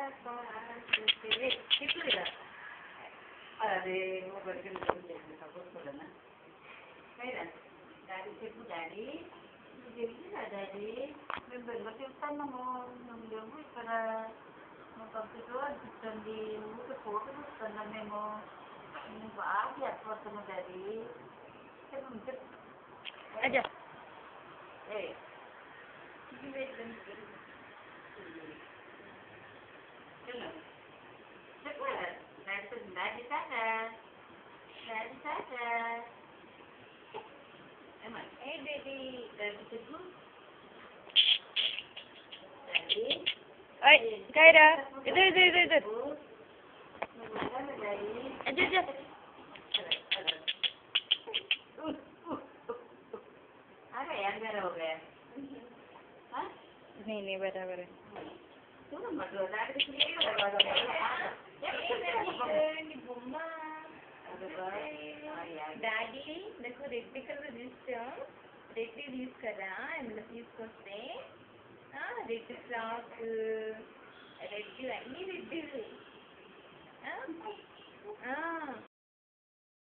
ఇప్పుడు అదే ఒకరికి కూర్చోడనా డాడీ చెప్పు డాడీ నువ్వు తెలియదా డాడీ మేము బెంగ చెప్తాము నువ్వు లేవు ఇక్కడ మా కంప్యూటర్ అనిపిస్తుంది ఊరికే ఫోటో చూస్తున్నాం మేము నేను బాగా ఏర్పడుతున్నావు డాడీ చెప్పు చెప్పు ఏ Daddy Tata. Daddy Tata. Emma. Hey, Daddy. Daddy Tata. Daddy. Oi, Kaira. Idhar. Idhar. अरे अंदर हो गया हाँ नहीं बराबर है तुम मतलब दादी के लिए డాడీ నాకు రెడ్ కలర్ తీసుకో రెడ్ తీసుకురా అందులో తీసుకొస్తే రెడ్ ఫ్రాక్ రెడ్ అన్నీ రెడ్